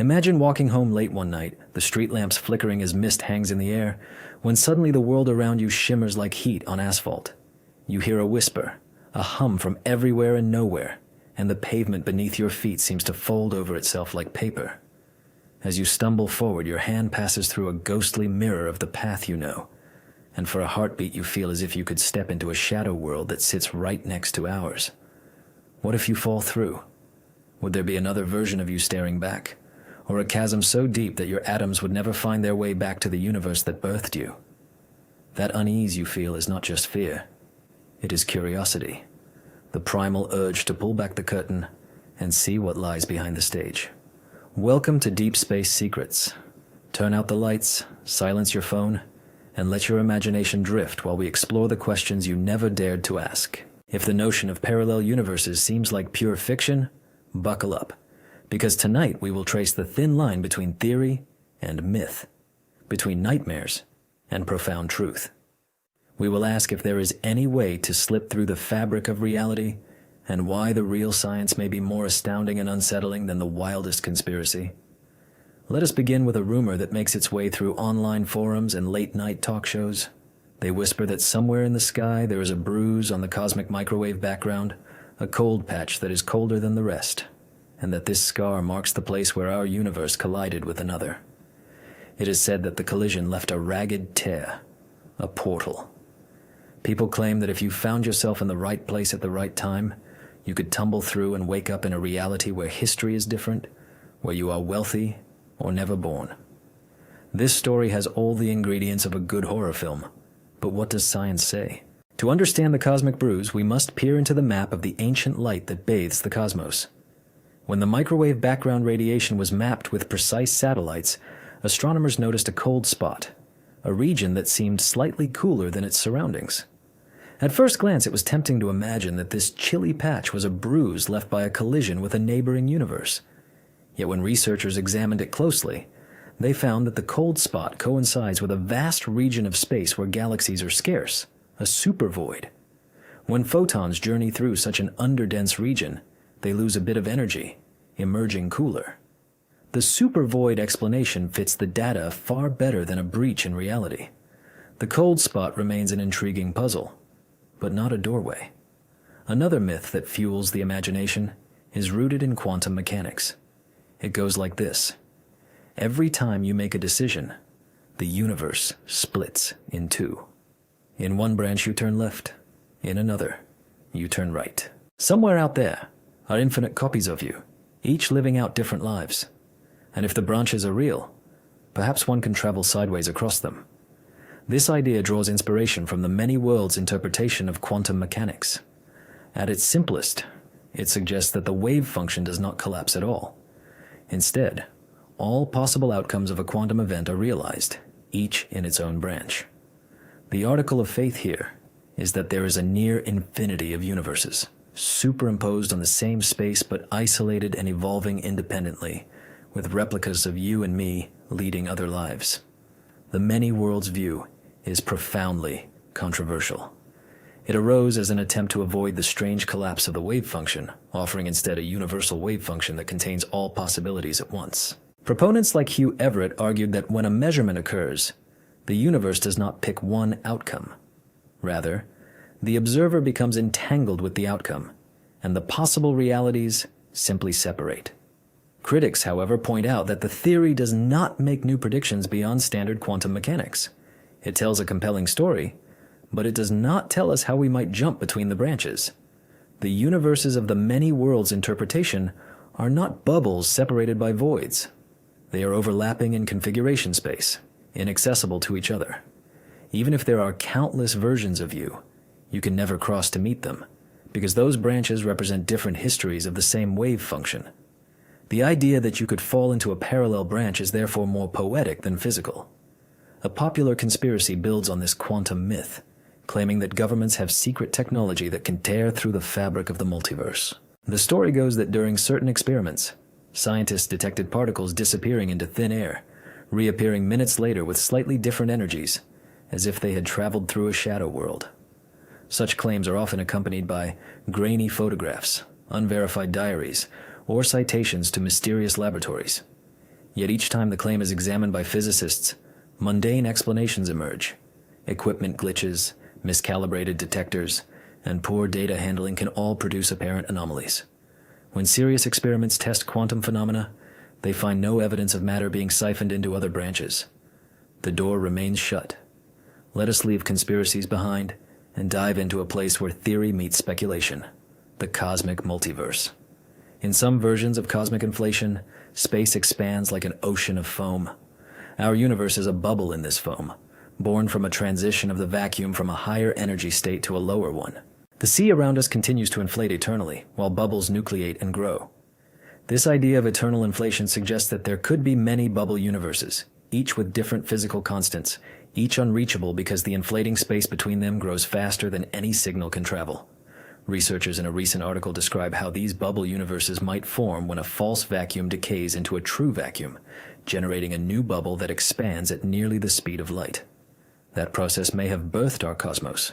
Imagine walking home late one night, the street lamps flickering as mist hangs in the air, when suddenly the world around you shimmers like heat on asphalt. You hear a whisper, a hum from everywhere and nowhere, and the pavement beneath your feet seems to fold over itself like paper. As you stumble forward, your hand passes through a ghostly mirror of the path you know, and for a heartbeat you feel as if you could step into a shadow world that sits right next to ours. What if you fall through? Would there be another version of you staring back? Or a chasm so deep that your atoms would never find their way back to the universe that birthed you? That unease you feel is not just fear. It is curiosity, the primal urge to pull back the curtain and see what lies behind the stage. Welcome to Deep Space Secrets. Turn out the lights, silence your phone, and let your imagination drift while we explore the questions you never dared to ask. If the notion of parallel universes seems like pure fiction, buckle up, because tonight we will trace the thin line between theory and myth, between nightmares and profound truth. We will ask if there is any way to slip through the fabric of reality and why the real science may be more astounding and unsettling than the wildest conspiracy. Let us begin with a rumor that makes its way through online forums and late-night talk shows. They whisper that somewhere in the sky there is a bruise on the cosmic microwave background, a cold patch that is colder than the rest, and that this scar marks the place where our universe collided with another. It is said that the collision left a ragged tear, a portal. People claim that if you found yourself in the right place at the right time, you could tumble through and wake up in a reality where history is different, where you are wealthy or never born. This story has all the ingredients of a good horror film, but what does science say? To understand the cosmic bruise, we must peer into the map of the ancient light that bathes the cosmos. When the microwave background radiation was mapped with precise satellites, astronomers noticed a cold spot, a region that seemed slightly cooler than its surroundings. At first glance, it was tempting to imagine that this chilly patch was a bruise left by a collision with a neighboring universe. Yet when researchers examined it closely, they found that the cold spot coincides with a vast region of space where galaxies are scarce, a supervoid. When photons journey through such an underdense region, they lose a bit of energy, emerging cooler. The supervoid explanation fits the data far better than a breach in reality. The cold spot remains an intriguing puzzle, but not a doorway. Another myth that fuels the imagination is rooted in quantum mechanics. It goes like this. Every time you make a decision, the universe splits in two. In one branch you turn left, in another you turn right. Somewhere out there are infinite copies of you, each living out different lives. And if the branches are real, perhaps one can travel sideways across them. This idea draws inspiration from the many worlds interpretation of quantum mechanics. At its simplest, it suggests that the wave function does not collapse at all. Instead, all possible outcomes of a quantum event are realized, each in its own branch. The article of faith here is that there is a near infinity of universes, superimposed on the same space but isolated and evolving independently, with replicas of you and me leading other lives. The many worlds view is profoundly controversial. It arose as an attempt to avoid the strange collapse of the wave function, offering instead a universal wave function that contains all possibilities at once. Proponents like Hugh Everett argued that when a measurement occurs, the universe does not pick one outcome. Rather, the observer becomes entangled with the outcome, and the possible realities simply separate. Critics, however, point out that the theory does not make new predictions beyond standard quantum mechanics. It tells a compelling story, but it does not tell us how we might jump between the branches. The universes of the many worlds interpretation are not bubbles separated by voids. They are overlapping in configuration space, inaccessible to each other. Even if there are countless versions of you, you can never cross to meet them, because those branches represent different histories of the same wave function. The idea that you could fall into a parallel branch is therefore more poetic than physical. A popular conspiracy builds on this quantum myth, claiming that governments have secret technology that can tear through the fabric of the multiverse. The story goes that during certain experiments, scientists detected particles disappearing into thin air, reappearing minutes later with slightly different energies, as if they had traveled through a shadow world. Such claims are often accompanied by grainy photographs, unverified diaries, or citations to mysterious laboratories. Yet each time the claim is examined by physicists, mundane explanations emerge. Equipment glitches, miscalibrated detectors, and poor data handling can all produce apparent anomalies. When serious experiments test quantum phenomena, they find no evidence of matter being siphoned into other branches. The door remains shut. Let us leave conspiracies behind and dive into a place where theory meets speculation, the cosmic multiverse. In some versions of cosmic inflation, space expands like an ocean of foam. Our universe is a bubble in this foam, born from a transition of the vacuum from a higher energy state to a lower one. The sea around us continues to inflate eternally, while bubbles nucleate and grow. This idea of eternal inflation suggests that there could be many bubble universes, each with different physical constants, each unreachable because the inflating space between them grows faster than any signal can travel. Researchers in a recent article describe how these bubble universes might form when a false vacuum decays into a true vacuum, generating a new bubble that expands at nearly the speed of light. That process may have birthed our cosmos.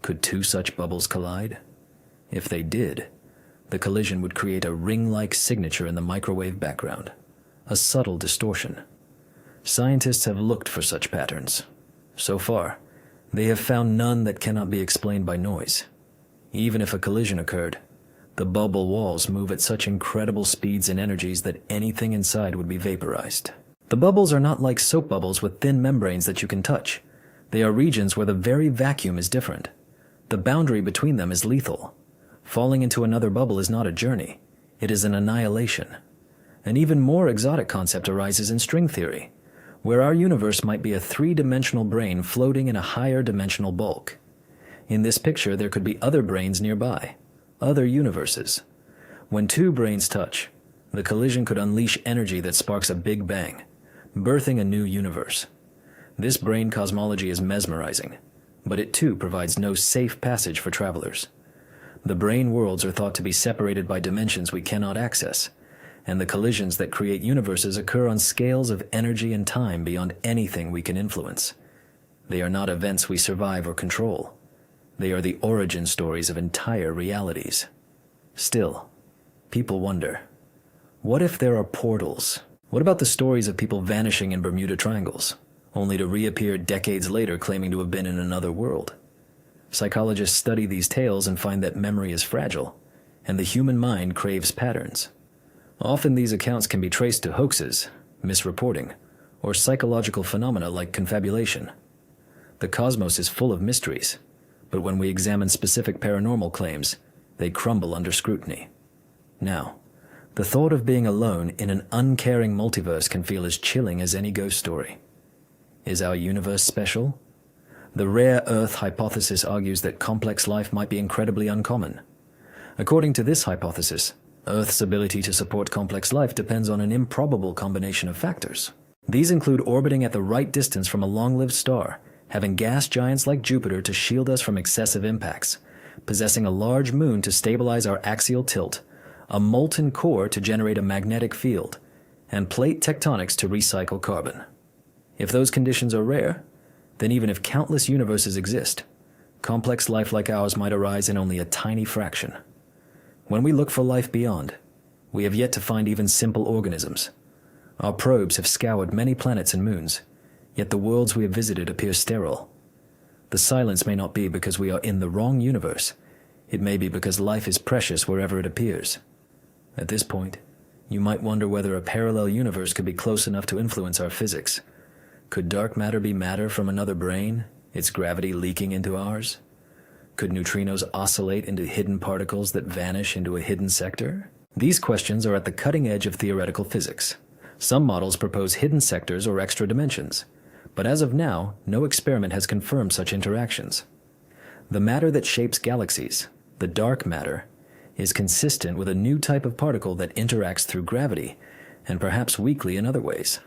Could two such bubbles collide? If they did, the collision would create a ring-like signature in the microwave background, a subtle distortion. Scientists have looked for such patterns. So far, they have found none that cannot be explained by noise. Even if a collision occurred, the bubble walls move at such incredible speeds and energies that anything inside would be vaporized. The bubbles are not like soap bubbles with thin membranes that you can touch. They are regions where the very vacuum is different. The boundary between them is lethal. Falling into another bubble is not a journey. It is an annihilation. An even more exotic concept arises in string theory, where our universe might be a three-dimensional brain floating in a higher dimensional bulk. In this picture, there could be other brains nearby, other universes. When two brains touch, the collision could unleash energy that sparks a big bang, birthing a new universe. This brain cosmology is mesmerizing, but it too provides no safe passage for travelers. The brain worlds are thought to be separated by dimensions we cannot access, and the collisions that create universes occur on scales of energy and time beyond anything we can influence. They are not events we survive or control. They are the origin stories of entire realities. Still, people wonder, what if there are portals? What about the stories of people vanishing in Bermuda Triangles, only to reappear decades later claiming to have been in another world? Psychologists study these tales and find that memory is fragile, and the human mind craves patterns. Often these accounts can be traced to hoaxes, misreporting, or psychological phenomena like confabulation. The cosmos is full of mysteries, but when we examine specific paranormal claims, they crumble under scrutiny. Now, the thought of being alone in an uncaring multiverse can feel as chilling as any ghost story. Is our universe special? The rare Earth hypothesis argues that complex life might be incredibly uncommon. According to this hypothesis, Earth's ability to support complex life depends on an improbable combination of factors. These include orbiting at the right distance from a long-lived star, having gas giants like Jupiter to shield us from excessive impacts, possessing a large moon to stabilize our axial tilt, a molten core to generate a magnetic field, and plate tectonics to recycle carbon. If those conditions are rare, then even if countless universes exist, complex life like ours might arise in only a tiny fraction. When we look for life beyond, we have yet to find even simple organisms. Our probes have scoured many planets and moons, yet the worlds we have visited appear sterile. The silence may not be because we are in the wrong universe. It may be because life is precious wherever it appears. At this point, you might wonder whether a parallel universe could be close enough to influence our physics. Could dark matter be matter from another brain, its gravity leaking into ours? Could neutrinos oscillate into hidden particles that vanish into a hidden sector? These questions are at the cutting edge of theoretical physics. Some models propose hidden sectors or extra dimensions, but as of now, no experiment has confirmed such interactions. The matter that shapes galaxies, the dark matter, is consistent with a new type of particle that interacts through gravity, and perhaps weakly in other ways.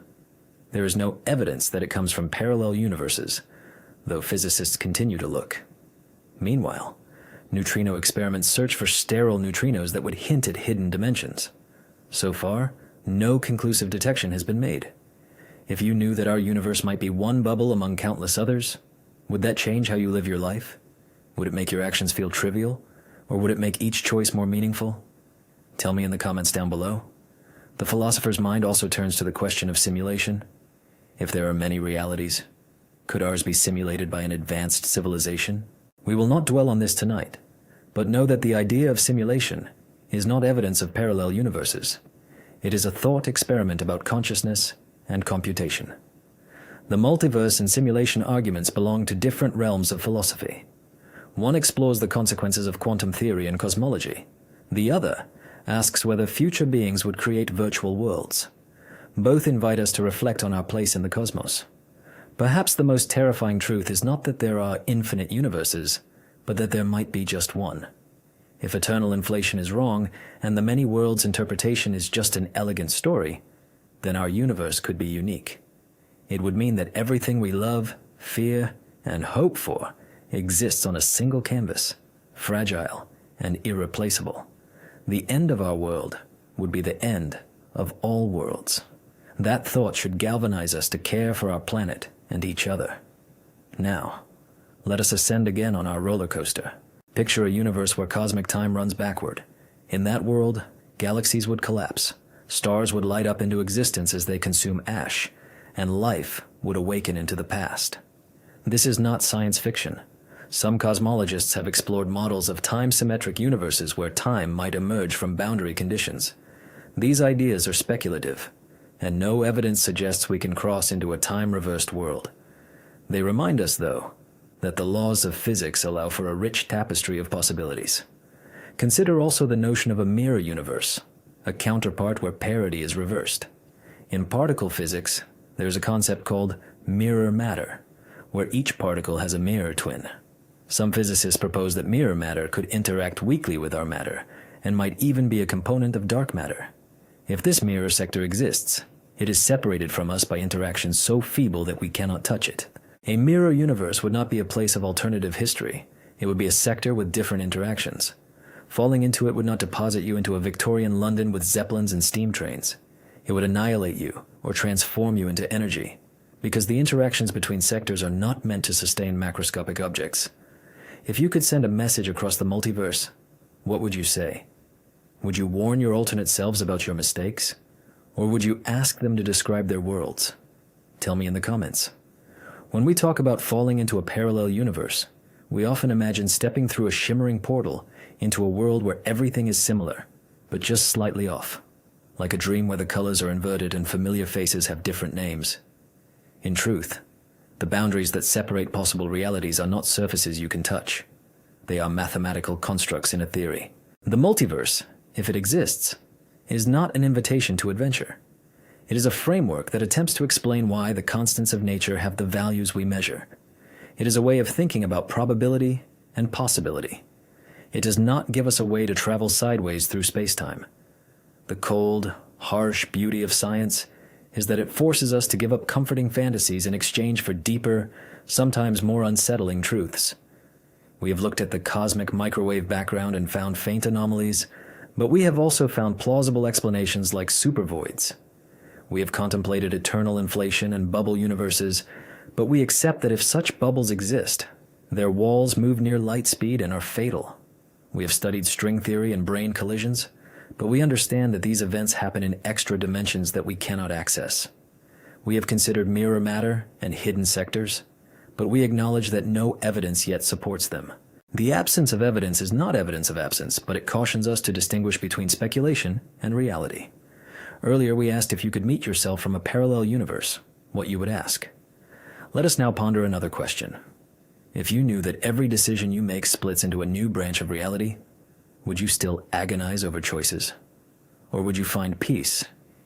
There is no evidence that it comes from parallel universes, though physicists continue to look. Meanwhile, neutrino experiments search for sterile neutrinos that would hint at hidden dimensions. So far, no conclusive detection has been made. If you knew that our universe might be one bubble among countless others, would that change how you live your life? Would it make your actions feel trivial, or would it make each choice more meaningful? Tell me in the comments down below. The philosopher's mind also turns to the question of simulation. If there are many realities, could ours be simulated by an advanced civilization? We will not dwell on this tonight, but know that the idea of simulation is not evidence of parallel universes. It is a thought experiment about consciousness and computation. The multiverse and simulation arguments belong to different realms of philosophy. One explores the consequences of quantum theory and cosmology. The other asks whether future beings would create virtual worlds. Both invite us to reflect on our place in the cosmos. Perhaps the most terrifying truth is not that there are infinite universes, but that there might be just one. If eternal inflation is wrong, and the many worlds interpretation is just an elegant story, then our universe could be unique. It would mean that everything we love, fear, and hope for exists on a single canvas, fragile and irreplaceable. The end of our world would be the end of all worlds. That thought should galvanize us to care for our planet and each other. Now, let us ascend again on our roller coaster. Picture a universe where cosmic time runs backward. In that world, galaxies would collapse, stars would light up into existence as they consume ash, and life would awaken into the past. This is not science fiction. Some cosmologists have explored models of time-symmetric universes where time might emerge from boundary conditions. These ideas are speculative, and no evidence suggests we can cross into a time-reversed world. They remind us, though, that the laws of physics allow for a rich tapestry of possibilities. Consider also the notion of a mirror universe, a counterpart where parity is reversed. In particle physics, there's a concept called mirror matter, where each particle has a mirror twin. Some physicists propose that mirror matter could interact weakly with our matter, and might even be a component of dark matter. If this mirror sector exists, it is separated from us by interactions so feeble that we cannot touch it. A mirror universe would not be a place of alternative history. It would be a sector with different interactions. Falling into it would not deposit you into a Victorian London with zeppelins and steam trains. It would annihilate you or transform you into energy, because the interactions between sectors are not meant to sustain macroscopic objects. If you could send a message across the multiverse, what would you say? Would you warn your alternate selves about your mistakes? Or would you ask them to describe their worlds? Tell me in the comments. When we talk about falling into a parallel universe, we often imagine stepping through a shimmering portal into a world where everything is similar, but just slightly off, like a dream where the colors are inverted and familiar faces have different names. In truth, the boundaries that separate possible realities are not surfaces you can touch. They are mathematical constructs in a theory. The multiverse, if it exists, is not an invitation to adventure. It is a framework that attempts to explain why the constants of nature have the values we measure. It is a way of thinking about probability and possibility. It does not give us a way to travel sideways through space-time. The cold, harsh beauty of science is that it forces us to give up comforting fantasies in exchange for deeper, sometimes more unsettling truths. We have looked at the cosmic microwave background and found faint anomalies, but we have also found plausible explanations like supervoids. We have contemplated eternal inflation and bubble universes, but we accept that if such bubbles exist, their walls move near light speed and are fatal. We have studied string theory and brain collisions, but we understand that these events happen in extra dimensions that we cannot access. We have considered mirror matter and hidden sectors, but we acknowledge that no evidence yet supports them. The absence of evidence is not evidence of absence, but it cautions us to distinguish between speculation and reality. Earlier we asked if you could meet yourself from a parallel universe, what you would ask. Let us now ponder another question. If you knew that every decision you make splits into a new branch of reality, would you still agonize over choices? Or would you find peace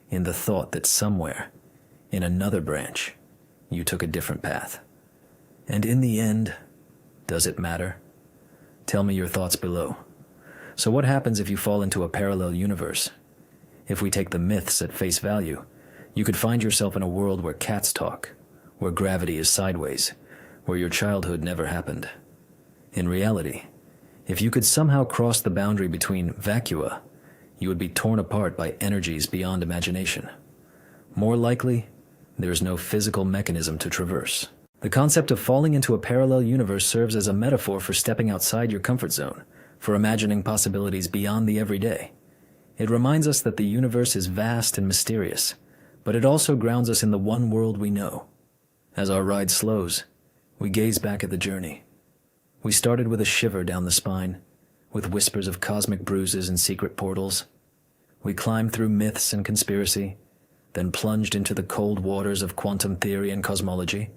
in the thought that somewhere, in another branch, you took a different path? And in the end, does it matter? Tell me your thoughts below. So what happens if you fall into a parallel universe? If we take the myths at face value, you could find yourself in a world where cats talk, where gravity is sideways, where your childhood never happened. In reality, if you could somehow cross the boundary between vacua, you would be torn apart by energies beyond imagination. More likely, there is no physical mechanism to traverse. The concept of falling into a parallel universe serves as a metaphor for stepping outside your comfort zone, for imagining possibilities beyond the everyday. It reminds us that the universe is vast and mysterious, but it also grounds us in the one world we know. As our ride slows, we gaze back at the journey. We started with a shiver down the spine, with whispers of cosmic bruises and secret portals. We climbed through myths and conspiracy, then plunged into the cold waters of quantum theory and cosmology.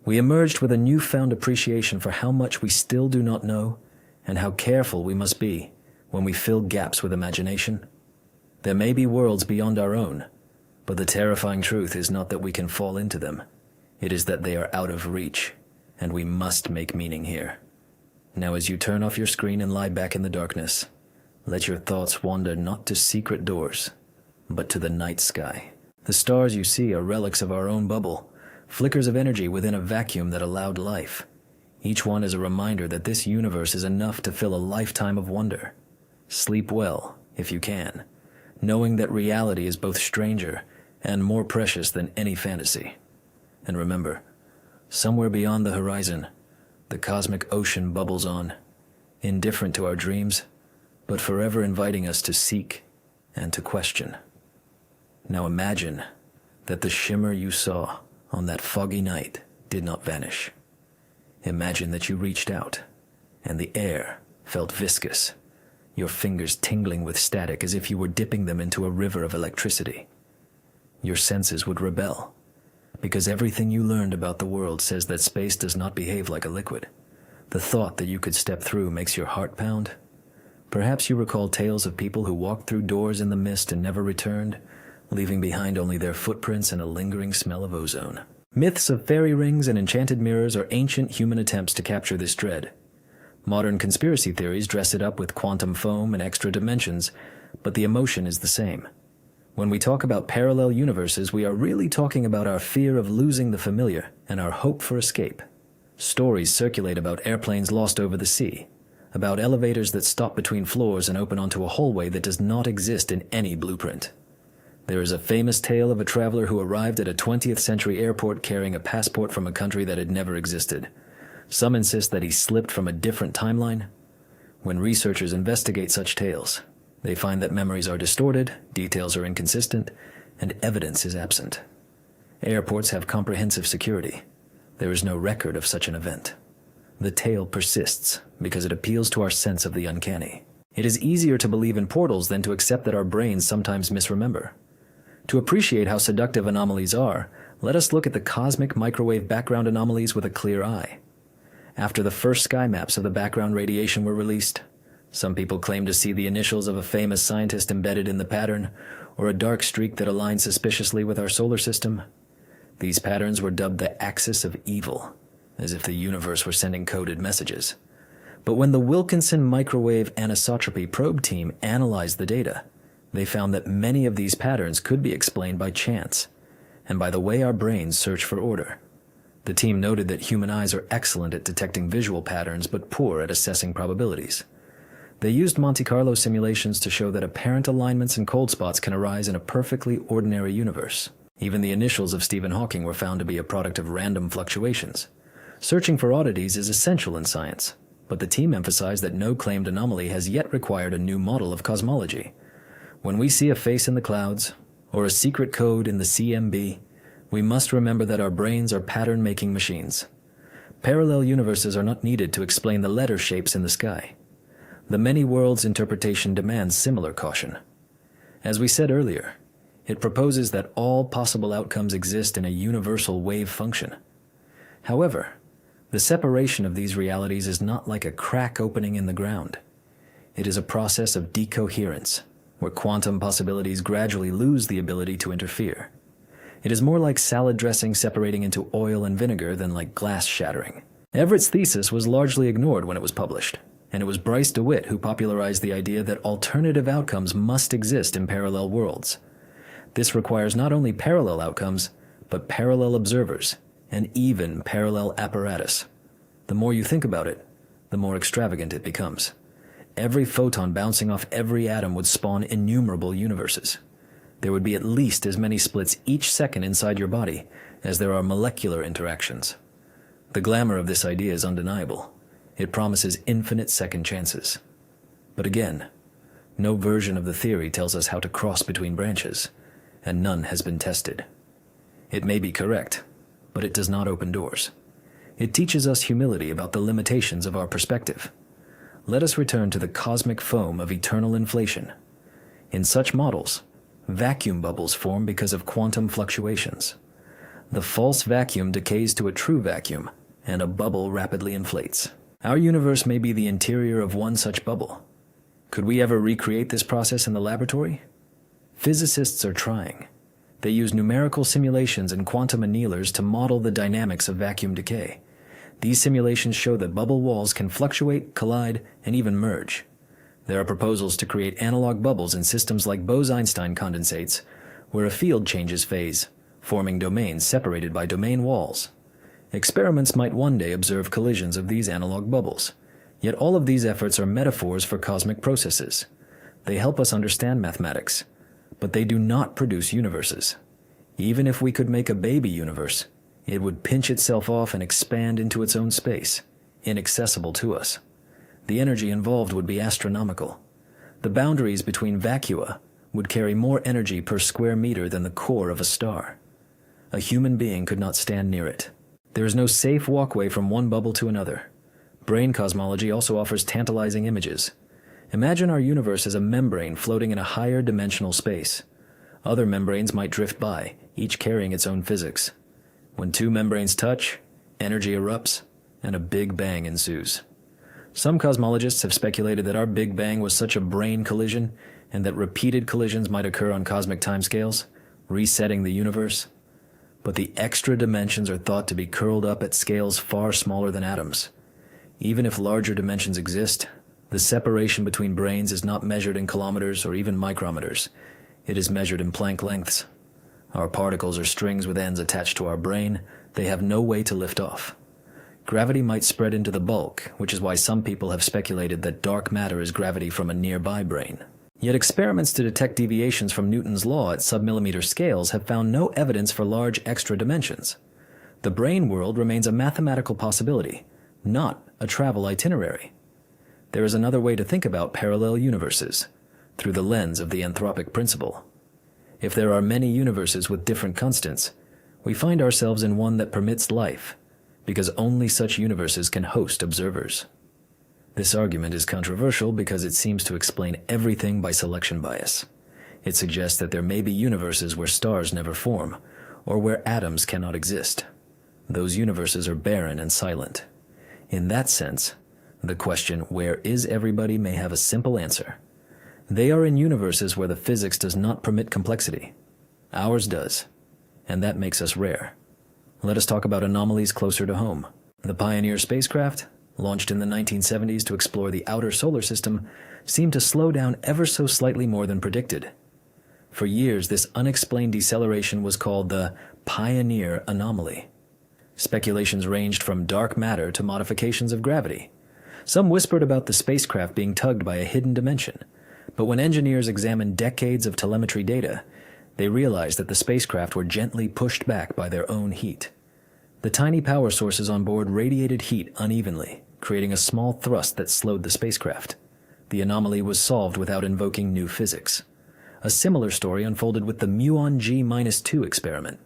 We emerged with a newfound appreciation for how much we still do not know and how careful we must be when we fill gaps with imagination. There may be worlds beyond our own, but the terrifying truth is not that we can fall into them. It is that they are out of reach, and we must make meaning here. Now as you turn off your screen and lie back in the darkness, let your thoughts wander not to secret doors, but to the night sky. The stars you see are relics of our own bubble, flickers of energy within a vacuum that allowed life. Each one is a reminder that this universe is enough to fill a lifetime of wonder. Sleep well, if you can, knowing that reality is both stranger and more precious than any fantasy. And remember, somewhere beyond the horizon, the cosmic ocean bubbles on, indifferent to our dreams, but forever inviting us to seek and to question. Now imagine that the shimmer you saw on that foggy night did not vanish. Imagine that you reached out, and the air felt viscous, your fingers tingling with static as if you were dipping them into a river of electricity. Your senses would rebel, because everything you learned about the world says that space does not behave like a liquid. The thought that you could step through makes your heart pound. Perhaps you recall tales of people who walked through doors in the mist and never returned, leaving behind only their footprints and a lingering smell of ozone. Myths of fairy rings and enchanted mirrors are ancient human attempts to capture this dread. Modern conspiracy theories dress it up with quantum foam and extra dimensions, but the emotion is the same. When we talk about parallel universes, we are really talking about our fear of losing the familiar and our hope for escape. Stories circulate about airplanes lost over the sea, about elevators that stop between floors and open onto a hallway that does not exist in any blueprint. There is a famous tale of a traveler who arrived at a 20th century airport carrying a passport from a country that had never existed. Some insist that he slipped from a different timeline. When researchers investigate such tales, they find that memories are distorted, details are inconsistent, and evidence is absent. Airports have comprehensive security. There is no record of such an event. The tale persists because it appeals to our sense of the uncanny. It is easier to believe in portals than to accept that our brains sometimes misremember. To appreciate how seductive anomalies are, let us look at the cosmic microwave background anomalies with a clear eye. After the first sky maps of the background radiation were released, some people claim to see the initials of a famous scientist embedded in the pattern, or a dark streak that aligned suspiciously with our solar system. These patterns were dubbed the axis of evil, as if the universe were sending coded messages. But when the Wilkinson Microwave Anisotropy Probe team analyzed the data, they found that many of these patterns could be explained by chance, and by the way our brains search for order. The team noted that human eyes are excellent at detecting visual patterns, but poor at assessing probabilities. They used Monte Carlo simulations to show that apparent alignments and cold spots can arise in a perfectly ordinary universe. Even the initials of Stephen Hawking were found to be a product of random fluctuations. Searching for oddities is essential in science, but the team emphasized that no claimed anomaly has yet required a new model of cosmology. When we see a face in the clouds, or a secret code in the CMB, we must remember that our brains are pattern-making machines. Parallel universes are not needed to explain the letter shapes in the sky. The many worlds interpretation demands similar caution. As we said earlier, it proposes that all possible outcomes exist in a universal wave function. However, the separation of these realities is not like a crack opening in the ground. It is a process of decoherence, where quantum possibilities gradually lose the ability to interfere. It is more like salad dressing separating into oil and vinegar than like glass shattering. Everett's thesis was largely ignored when it was published, and it was Bryce DeWitt who popularized the idea that alternative outcomes must exist in parallel worlds. This requires not only parallel outcomes, but parallel observers, and even parallel apparatus. The more you think about it, the more extravagant it becomes. Every photon bouncing off every atom would spawn innumerable universes. There would be at least as many splits each second inside your body as there are molecular interactions. The glamour of this idea is undeniable. It promises infinite second chances. But again, No version of the theory tells us how to cross between branches, and none has been tested. It may be correct, but it does not open doors. It teaches us humility about the limitations of our perspective. Let us return to the cosmic foam of eternal inflation. In such models, vacuum bubbles form because of quantum fluctuations. The false vacuum decays to a true vacuum, and a bubble rapidly inflates. Our universe may be the interior of one such bubble. Could we ever recreate this process in the laboratory? Physicists are trying. They use numerical simulations and quantum annealers to model the dynamics of vacuum decay. These simulations show that bubble walls can fluctuate, collide, and even merge. There are proposals to create analog bubbles in systems like Bose-Einstein condensates, where a field changes phase, forming domains separated by domain walls. Experiments might one day observe collisions of these analog bubbles. Yet all of these efforts are metaphors for cosmic processes. They help us understand mathematics, but they do not produce universes. Even if we could make a baby universe, it would pinch itself off and expand into its own space, inaccessible to us. The energy involved would be astronomical. The boundaries between vacua would carry more energy per square meter than the core of a star. A human being could not stand near it. There is no safe walkway from one bubble to another. Brain cosmology also offers tantalizing images. Imagine our universe as a membrane floating in a higher dimensional space. Other membranes might drift by, each carrying its own physics. When two membranes touch, energy erupts, and a Big Bang ensues. Some cosmologists have speculated that our Big Bang was such a brain collision, and that repeated collisions might occur on cosmic timescales, resetting the universe. But the extra dimensions are thought to be curled up at scales far smaller than atoms. Even if larger dimensions exist, the separation between brains is not measured in kilometers or even micrometers. It is measured in Planck lengths. Our particles are strings with ends attached to our brain. They have no way to lift off. Gravity might spread into the bulk, which is why some people have speculated that dark matter is gravity from a nearby brain. Yet experiments to detect deviations from Newton's law at submillimeter scales have found no evidence for large extra dimensions. The brain world remains a mathematical possibility, not a travel itinerary. There is another way to think about parallel universes, through the lens of the anthropic principle. If there are many universes with different constants, we find ourselves in one that permits life, because only such universes can host observers. This argument is controversial because it seems to explain everything by selection bias. It suggests that there may be universes where stars never form, or where atoms cannot exist. Those universes are barren and silent. In that sense, the question, where is everybody, may have a simple answer. They are in universes where the physics does not permit complexity. Ours does, and that makes us rare. Let us talk about anomalies closer to home. The Pioneer spacecraft, launched in the 1970s to explore the outer solar system, seemed to slow down ever so slightly more than predicted. For years, this unexplained deceleration was called the Pioneer anomaly. Speculations ranged from dark matter to modifications of gravity. Some whispered about the spacecraft being tugged by a hidden dimension, but when engineers examined decades of telemetry data, they realized that the spacecraft were gently pushed back by their own heat. The tiny power sources on board radiated heat unevenly, creating a small thrust that slowed the spacecraft. The anomaly was solved without invoking new physics. A similar story unfolded with the muon G-2 experiment.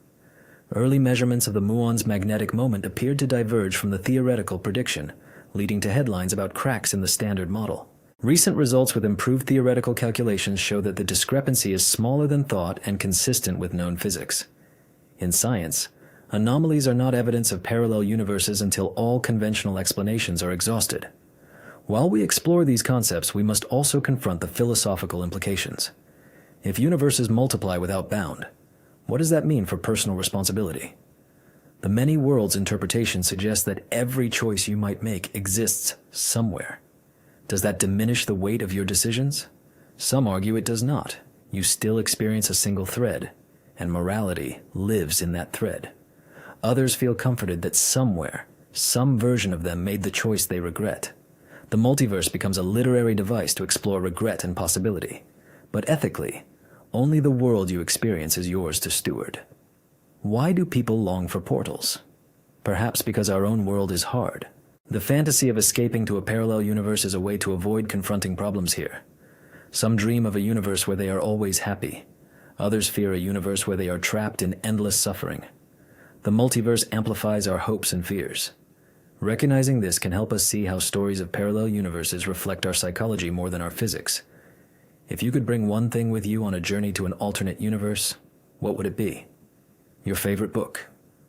Early measurements of the muon's magnetic moment appeared to diverge from the theoretical prediction, leading to headlines about cracks in the standard model. Recent results with improved theoretical calculations show that the discrepancy is smaller than thought and consistent with known physics. In science, anomalies are not evidence of parallel universes until all conventional explanations are exhausted. While we explore these concepts, we must also confront the philosophical implications. If universes multiply without bound, what does that mean for personal responsibility? The many worlds interpretation suggests that every choice you might make exists somewhere. Does that diminish the weight of your decisions? Some argue it does not. You still experience a single thread, and morality lives in that thread. Others feel comforted that somewhere, some version of them made the choice they regret. The multiverse becomes a literary device to explore regret and possibility. But ethically, only the world you experience is yours to steward. Why do people long for portals? Perhaps because our own world is hard. The fantasy of escaping to a parallel universe is a way to avoid confronting problems here. Some dream of a universe where they are always happy. Others fear a universe where they are trapped in endless suffering. The multiverse amplifies our hopes and fears. Recognizing this can help us see how stories of parallel universes reflect our psychology more than our physics. If you could bring one thing with you on a journey to an alternate universe, what would it be? Your favorite book?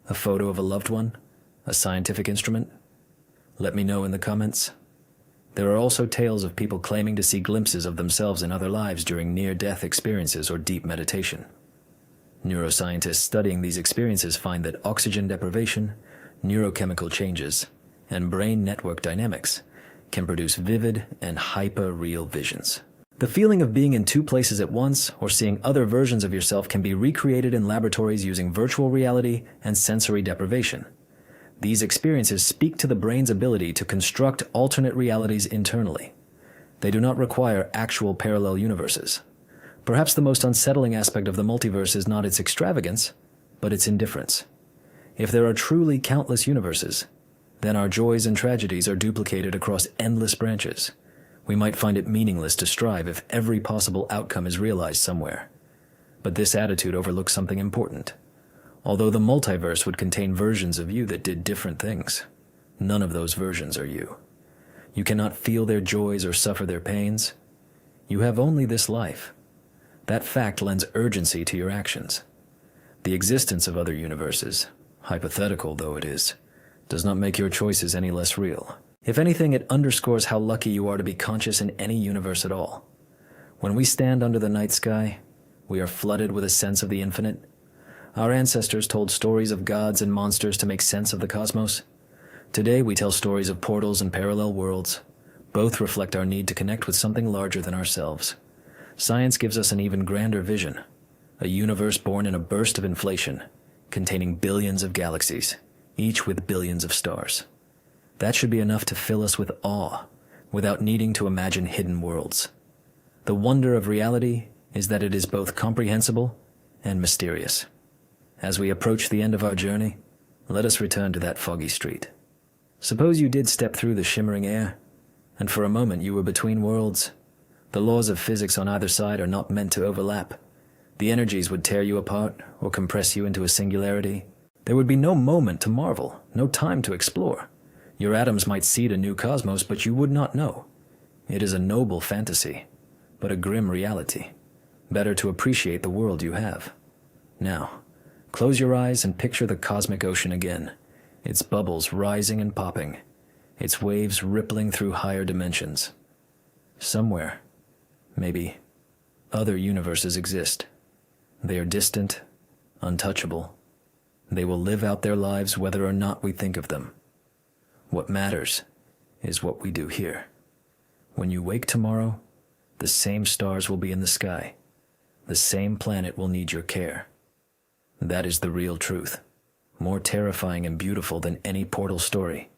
A photo of a loved one? A scientific instrument? Let me know in the comments. There are also tales of people claiming to see glimpses of themselves in other lives during near-death experiences or deep meditation. Neuroscientists studying these experiences find that oxygen deprivation, neurochemical changes, and brain network dynamics can produce vivid and hyper-real visions. The feeling of being in two places at once or seeing other versions of yourself can be recreated in laboratories using virtual reality and sensory deprivation. These experiences speak to the brain's ability to construct alternate realities internally. They do not require actual parallel universes. Perhaps the most unsettling aspect of the multiverse is not its extravagance, but its indifference. If there are truly countless universes, then our joys and tragedies are duplicated across endless branches. We might find it meaningless to strive if every possible outcome is realized somewhere. But this attitude overlooks something important. Although the multiverse would contain versions of you that did different things, none of those versions are you. You cannot feel their joys or suffer their pains. You have only this life. That fact lends urgency to your actions. The existence of other universes, hypothetical though it is, does not make your choices any less real. If anything, it underscores how lucky you are to be conscious in any universe at all. When we stand under the night sky, we are flooded with a sense of the infinite. Our ancestors told stories of gods and monsters to make sense of the cosmos. Today we tell stories of portals and parallel worlds. Both reflect our need to connect with something larger than ourselves. Science gives us an even grander vision, a universe born in a burst of inflation, containing billions of galaxies, each with billions of stars. That should be enough to fill us with awe, without needing to imagine hidden worlds. The wonder of reality is that it is both comprehensible and mysterious. As we approach the end of our journey, let us return to that foggy street. Suppose you did step through the shimmering air, and for a moment you were between worlds. The laws of physics on either side are not meant to overlap. The energies would tear you apart or compress you into a singularity. There would be no moment to marvel, no time to explore. Your atoms might seed a new cosmos, but you would not know. It is a noble fantasy, but a grim reality. Better to appreciate the world you have. Now, close your eyes and picture the cosmic ocean again, its bubbles rising and popping, its waves rippling through higher dimensions. Somewhere, maybe, other universes exist. They are distant, untouchable. They will live out their lives whether or not we think of them. What matters is what we do here. When you wake tomorrow, the same stars will be in the sky. The same planet will need your care. That is the real truth, more terrifying and beautiful than any portal story.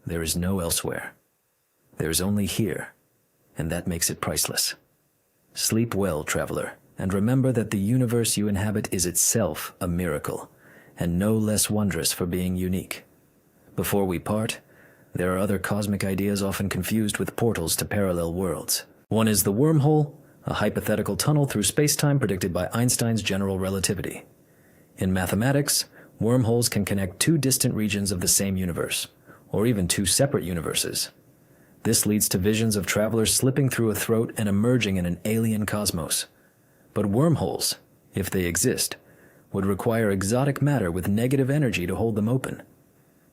There is no elsewhere. There is only here, and that makes it priceless. Sleep well, traveler, and remember that the universe you inhabit is itself a miracle, and no less wondrous for being unique. Before we part, there are other cosmic ideas often confused with portals to parallel worlds. One is the wormhole, a hypothetical tunnel through space-time predicted by Einstein's general relativity. In mathematics, wormholes can connect two distant regions of the same universe, or even two separate universes. This leads to visions of travelers slipping through a throat and emerging in an alien cosmos. But wormholes, if they exist, would require exotic matter with negative energy to hold them open.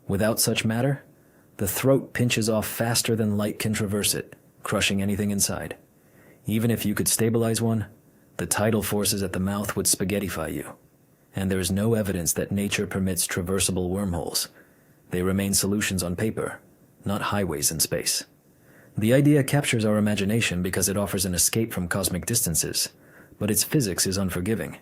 Without such matter, the throat pinches off faster than light can traverse it, crushing anything inside. Even if you could stabilize one, the tidal forces at the mouth would spaghettify you. And there is no evidence that nature permits traversable wormholes. They remain solutions on paper, not highways in space. The idea captures our imagination because it offers an escape from cosmic distances, but its physics is unforgiving.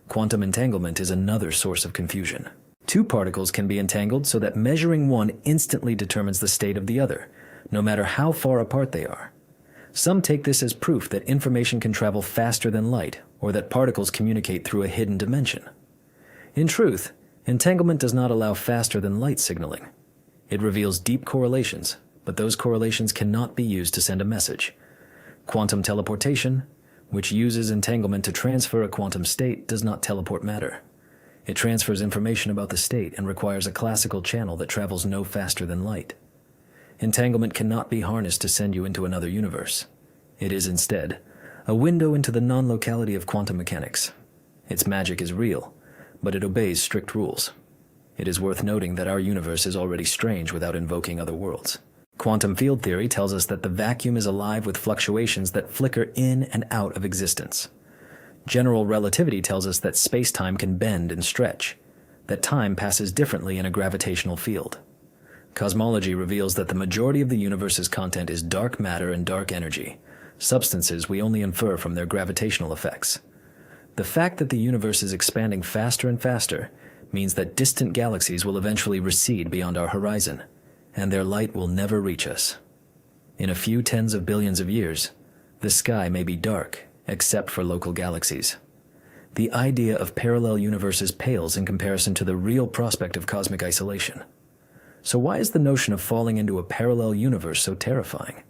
Quantum entanglement is another source of confusion. Two particles can be entangled so that measuring one instantly determines the state of the other, no matter how far apart they are. Some take this as proof that information can travel faster than light, or that particles communicate through a hidden dimension. In truth, entanglement does not allow faster than light signaling. It reveals deep correlations, but those correlations cannot be used to send a message. Quantum teleportation, which uses entanglement to transfer a quantum state, does not teleport matter. It transfers information about the state and requires a classical channel that travels no faster than light. Entanglement cannot be harnessed to send you into another universe. It is instead a window into the non-locality of quantum mechanics. Its magic is real, but it obeys strict rules. It is worth noting that our universe is already strange without invoking other worlds. Quantum field theory tells us that the vacuum is alive with fluctuations that flicker in and out of existence. General relativity tells us that space-time can bend and stretch, that time passes differently in a gravitational field. Cosmology reveals that the majority of the universe's content is dark matter and dark energy, substances we only infer from their gravitational effects. The fact that the universe is expanding faster and faster means that distant galaxies will eventually recede beyond our horizon, and their light will never reach us. In a few tens of billions of years, the sky may be dark, except for local galaxies. The idea of parallel universes pales in comparison to the real prospect of cosmic isolation. So why is the notion of falling into a parallel universe so terrifying?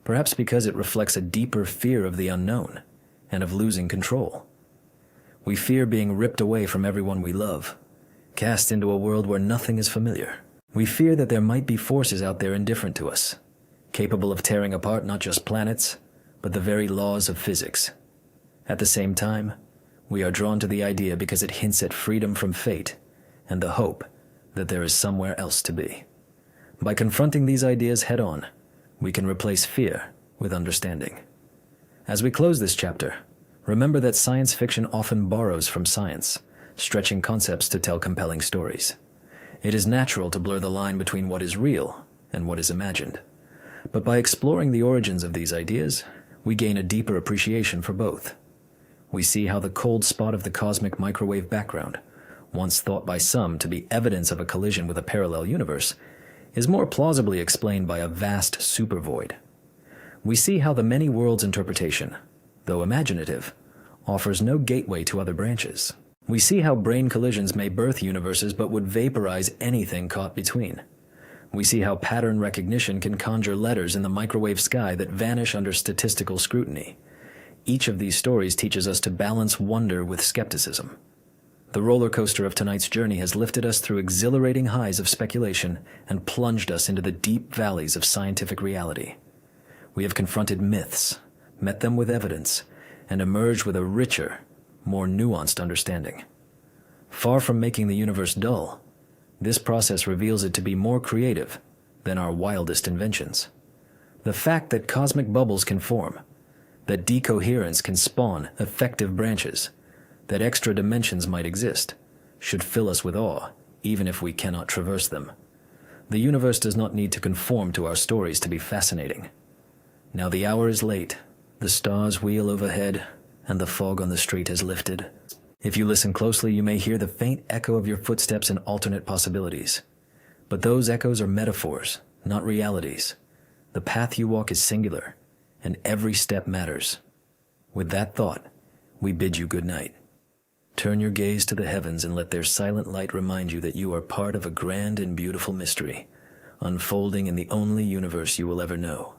Perhaps because it reflects a deeper fear of the unknown and of losing control. We fear being ripped away from everyone we love, cast into a world where nothing is familiar. We fear that there might be forces out there indifferent to us, capable of tearing apart not just planets, but the very laws of physics. At the same time, we are drawn to the idea because it hints at freedom from fate and the hope that there is somewhere else to be. By confronting these ideas head-on, we can replace fear with understanding. As we close this chapter, remember that science fiction often borrows from science, stretching concepts to tell compelling stories. It is natural to blur the line between what is real and what is imagined. But by exploring the origins of these ideas, we gain a deeper appreciation for both. We see how the cold spot of the cosmic microwave background, once thought by some to be evidence of a collision with a parallel universe, is more plausibly explained by a vast supervoid. We see how the many worlds interpretation, though imaginative, offers no gateway to other branches. We see how brain collisions may birth universes but would vaporize anything caught between. We see how pattern recognition can conjure letters in the microwave sky that vanish under statistical scrutiny. Each of these stories teaches us to balance wonder with skepticism. The roller coaster of tonight's journey has lifted us through exhilarating highs of speculation and plunged us into the deep valleys of scientific reality. We have confronted myths, met them with evidence, and emerged with a richer, more nuanced understanding. Far from making the universe dull, this process reveals it to be more creative than our wildest inventions. The fact that cosmic bubbles can form, that decoherence can spawn effective branches, that extra dimensions might exist, should fill us with awe, even if we cannot traverse them. The universe does not need to conform to our stories to be fascinating. Now the hour is late, the stars wheel overhead, and the fog on the street has lifted. If you listen closely, you may hear the faint echo of your footsteps in alternate possibilities. But those echoes are metaphors, not realities. The path you walk is singular, and every step matters. With that thought, we bid you good night. Turn your gaze to the heavens and let their silent light remind you that you are part of a grand and beautiful mystery, unfolding in the only universe you will ever know.